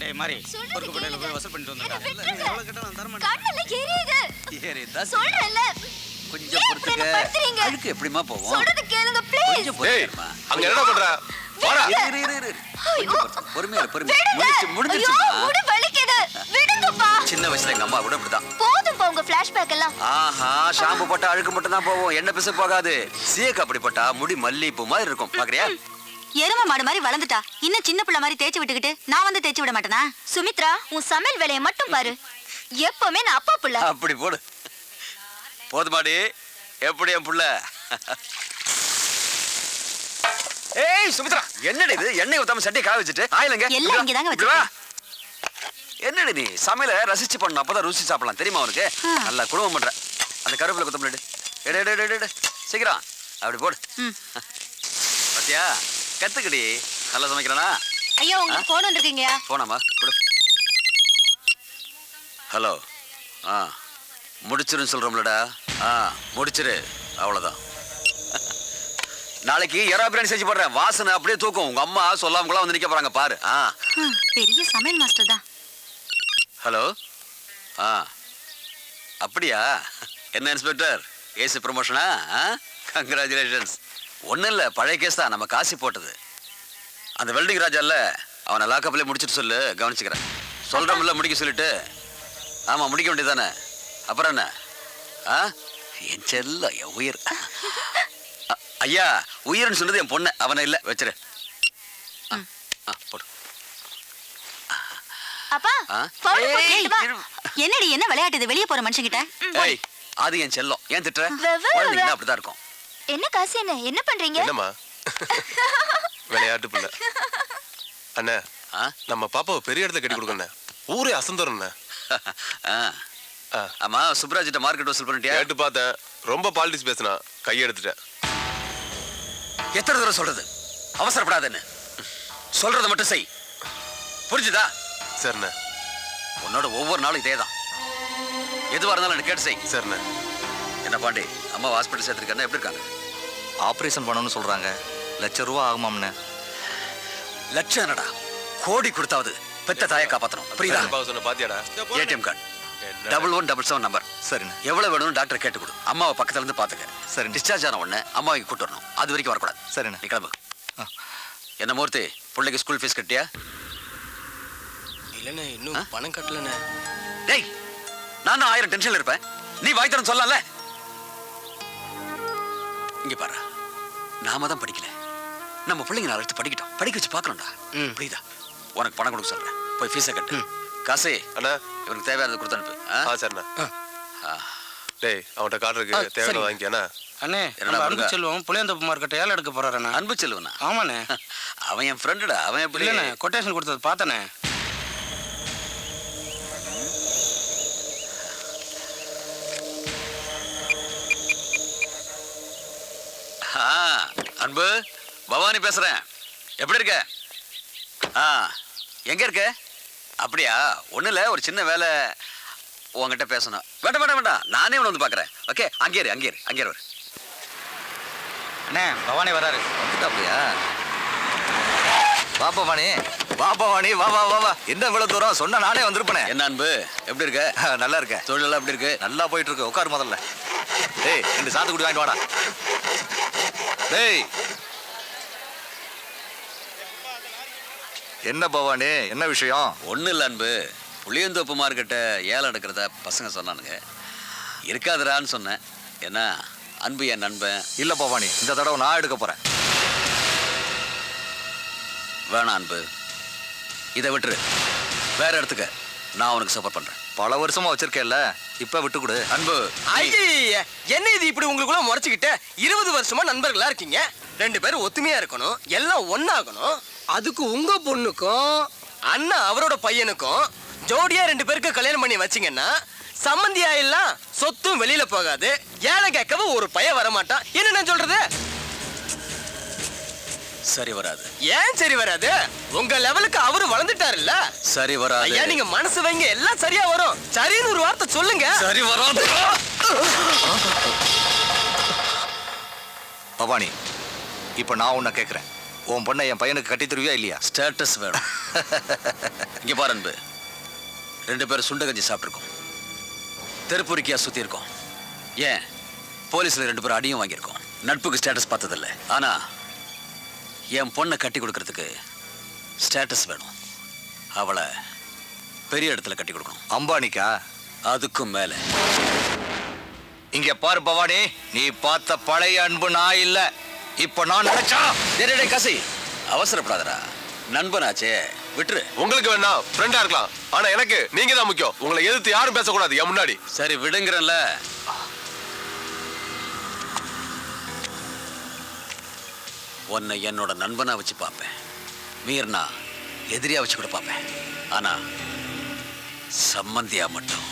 டேய் மாரி பொறுக்கு படையில போய் வசூல் பண்ணிட்டு வந்தடா. இல்ல நீ எவ்வளவு கேட்டா நான் தர மாட்டேன். கண்ணல எரியுது. ஏறிதா சொல்றேன்ல. கொஞ்சம் பொறுத்துக்க. அதுக்கு எப்படிமா போவோம்? சொல்றது கேளுங்க ப்ளீஸ். கொஞ்சம் பொறுத்துமா. அங்க என்னடா பண்ற? வாடா. இரு. பொறுமையா முடிஞ்சிருச்சு. முடி வலிக்குது. விடுங்கப்பா. சின்ன வயசுல எங்க அம்மா கூட இப்படிதான். போதும்பா உங்க ஃபிளாஷ்பேக் எல்லாம். ஆஹா ஷாம்பு போட்டா அழுக்கு மட்டும் தான் போவோம். எண்ணெய் பிசு போகாது. சீக்கு அப்படி போட்டா முடி மல்லிப்பூ மாதிரி இருக்கும். பாக்குறியா? எரும மாடு மாதிரி வளர்ந்துட்டா. இன்னும் சின்ன பிள்ளை மாதிரி தேய்ச்சி விட்டுக்கிட்டு நான் வந்து தேய்ச்சி விட மாட்டேனா? சுமித்ரா உன் சமையல் வேலையை மட்டும் பாரு. எப்பவுமே நான் அப்பா புள்ள. அப்படி போடு. போதுமாடி. எப்படி என் புள்ள? ஏய் சுமித்ரா என்னடி இது? எண்ணெய் ஊத்தாம சட்டியை காய வச்சுட்டு ஆயிலங்க எல்லாம் இங்க தாங்க வச்சிருக்கேன். என்னடி நீ சமையல ரசிச்சு பண்ணணும். அப்பதான் ருசி சாப்பிடலாம். தெரியுமா உனக்கு? நல்லா குடும்பம் பண்ற. அந்த கருவேப்பிலை கொத்தமல்லி எடு சீக்கிரம் அப்படி போடு. பாத்தியா கத்துக்கடி. நல்லா சமைக்கிறானா? ஐயோ உங்களுக்கு போன் வந்திருக்கீங்க. போனாமா கொடு. ஹலோ முடிச்சிருன்னு சொல்றோம்லடா. முடிச்சிரு அவ்வளவுதான். நாளைக்கு எறா பிரியாணி செஞ்சு போடுறேன். வாசனை அப்படியே தூக்கும். உங்க அம்மா சொல்லாம வந்து நிக்க போறாங்க பாரு. பெரிய சமையல் மாஸ்டர் தான். ஹலோ அப்படியா? என்ன இன்ஸ்பெக்டர் ஏசி ப்ரமோஷனா? கங்க்ராச்சுலேஷன்ஸ். ஒன்றும் இல்லை பழைய கேஸ் தான். நம்ம காசி போட்டது. அந்த வெல்டிங் ராஜா இல்லை அவனை லாக்கப்லேயே முடிச்சுட்டு சொல்லு. கவனிச்சுக்கிறேன். சொல்கிறோம்ல முடிக்க சொல்லிட்டு. ஆமாம் முடிக்க வேண்டியதானே. அப்புறம் என்ன? என் செல்ல என் உயிர். ஐயா உயிர்னு சொன்னது என் பொண்ணு. அவனை இல்லை வச்சிரு. போடு. அப்பா என்னடி என்ன விளையாட்டு? வெளியே போற மனுஷங்கிட்ட. ஏய் அது என் செல்லம். ஏன் திட்டுற? அப்படிதான் இருக்கும். என்ன காசு என்ன பண்றீங்க? என்னம்மா விளையாட்டு பிள்ளை. அண்ணா நம்ம பாப்பாவை பெரிய இடத்துல கட்டி கொடுக்கணும். ஊரே அசந்தரண்ணே. ஆமா சுப்ராஜிட்ட மார்க்கெட் வசூல் பண்ணிட்டியா? கேட்டு பார்த்தேன். ரொம்ப பாலிடிக்ஸ் பேசினா கையெடுத்துட்டேன். எத்தனை தடவை சொல்றது அவசரப்படாதன்னு? சொல்றதை மட்டும் செய். புரிஞ்சுதா? சரிண்ணே. உன்னோட ஒவ்வொரு நாளும் இதேதான். எதுவா இருந்தாலும் எனக்கு கேட்டு செய். சரிண்ணே. என்ன பாண்டி அம்மா ஹாஸ்பிட்டல் சேர்த்துருக்காங்க. எப்படி இருக்காங்க? ஆபரேஷன் பண்ணணும்னு சொல்றாங்க. ₹1,00,000 ஆகுமாம்ண்ணே. லட்சம் என்னடா கோடி கொடுத்தாவது பெத்த தாயை காப்பாற்றணும். புரியுதா? சொன்ன பாத்தியாடா? ATM card 1177 number. சரிண்ணே. எவ்வளவு வேணும்னு டாக்டர் கேட்டு கொடு. அம்மாவை பக்கத்துல இருந்து பாத்துக்க. சரி. டிஸ்சார்ஜ் ஆன உடனே அம்மாவை கூட்டு வரணும். அது வரைக்கும் வரக்கூடாது. சரிண்ணே. நீ கிளம்பு. என்ன மூர்த்தி பிள்ளைக்கு ஸ்கூல் ஃபீஸ் கட்டியா? இல்லண்ணே இன்னும் பணம் கட்டலண்ணே. டேய் நானும் 1000 டென்ஷன்ல இருப்பேன். நீ வாய் தரன்னு சொல்லல. இங்க பாரு நாம தான் படிக்கல. நம்ம பிள்ளைங்க நாலு எடுத்து படிக்கட்டும். படிக்க வச்சு பார்க்கணும்டா. புரியுதா? உனக்கு பணம் கொடுக்க சொல்றேன். போய் ஃபீஸை கட்டு. காசு அண்ணா இவனுக்கு தேவையானது கொடுத்து அனுப்பு. சரிண்ணா. டேய் அவன்கிட்ட காட்டுறதுக்கு தேவையான வாங்கிக்கண்ணா. அண்ணே நம்ம அன்பு செல்வம் புளியந்தோப்பு மார்க்கெட் ஏல எடுக்க போறாருண்ணா. அன்பு செல்வனா? ஆமாண்ணே. அவன் என் ஃப்ரெண்டுடா. அவன் எப்படி? இல்லண்ணே கொட்டேஷன் கொடுத்தது பார்த்தனே. அன்பு பவானி பேசுறேன். எப்படி இருக்க? எங்க இருக்க? அப்படியா? ஒண்ணு இல்ல ஒரு சின்ன வேலை உங்ககிட்ட பேசணும். வேண்டாம் நானே உன்னை வந்து பாக்குறேன். ஓகே அங்கே வர. அண்ணே பவானி வராரு. வந்துட்டாப்லையா? வா பவானி வா. என்ன இவ்வளவு தூரம் சொன்னா நானே வந்திருப்பேனே. என்ன அன்பு எப்படி இருக்க? நல்லா இருக்க. தொழிலெல்லாம் எப்படி இருக்கு? நல்லா போயிட்டு இருக்கு. உட்காரு முதல்ல. டேய் 2 சாத்துக்குடி வாங்கிட்டு வாடா. டேய் என்ன பவானி என்ன விஷயம்? ஒன்றும் இல்லை அன்பு. புளியந்தோப்பு மார்க்கெட்டை ஏலம் எடுக்கிறத பசங்க சொன்னானுங்க. இருக்காதுடான்னு சொன்னேன். என்ன அன்பு என் நண்பன். இல்லை பவானி இந்த தடவை நான் எடுக்க போகிறேன். வேணாம் அன்பு இதை விட்டுரு. வேற இடத்துக்கு நான் உனக்கு சப்போர்ட் பண்ணுறேன். பல வருஷமா வச்சிருக்கேன்ல இப்போ விட்டு கொடு. அன்பு ஐயே என்ன இது இப்படி உங்களுக்குள்ள முறைச்சிக்கிட்ட? 20 வருஷமா நண்பர்களா இருக்கீங்க. 2 பேரும் ஒத்துமையா இருக்கணும். எல்லாம் ஒன்னாகணும். அதுக்கு உங்க பொண்ணுக்கும் அண்ணா அவரோட பையனுக்கும் ஜோடியா 2 பேருக்கு கல்யாணம் பண்ணி வச்சிங்கன்னா சம்மந்தியா எல்லாம் சொத்தும் வெளியில போகாது. ஏழை கேட்கவும் ஒரு பையன் வரமாட்டான். என்ன நான் சொல்றது? சரி வராது. ஏன் சரி வராது? உங்க லெவலுக்கு அவரு வளர்ந்துட்டாருல்ல. சரி வராது. ஐயா நீங்க மனசு வைங்க எல்லாம் சரியா வரும். சரின்னு ஒரு வார்த்தை சொல்லுங்க. சரி வராது. பவானி இப்போ நான் உன்னை கேட்குறேன். உன் பொண்ணை என் பையனுக்கு கட்டி தருவியா இல்லையா? ஸ்டேட்டஸ் வேணும். இங்க பாரு அன்பு, 2 பேரும் சுண்ட கஞ்சி சாப்பிட்டுருக்கோம், தெருப்பொறுக்கியா சுத்தி இருக்கோம், ஏன் போலீஸ்ல 2 பேரும் அடியும் வாங்கியிருக்கோம். நட்புக்கு ஸ்டேட்டஸ் பார்த்ததில்ல. ஆனா என் பொண்ணை கட்டி கொடுக்கறதுக்கு ஸ்டேட்டஸ் வேணும். அவளை பெரிய இடத்துல கட்டி கொடுக்கணும். அம்பானிக்கா? அதுக்கும் மேல. இங்க பாரு பவானி, நீ பார்த்த பழைய அன்பு நான் இல்ல. இப்ப நான் நினைச்சா டேய் காசி, அவசரப்படாதடா, நண்பனாச்சே, விட்டுரு. உங்களுக்கு வேணா ஃப்ரெண்டா இருக்கலாம், ஆனா எனக்கு நீங்க தான் முக்கியம். உங்களை எதிர்த்து யாரும் பேசக்கூடாது என் முன்னாடி. சரி விடுங்கிறல்ல. உன்னை என்னோட நண்பனா வச்சு பார்ப்பேன், மீறினா எதிரியா வச்சு கூட பார்ப்பேன். ஆனா சம்மந்தியா மட்டும்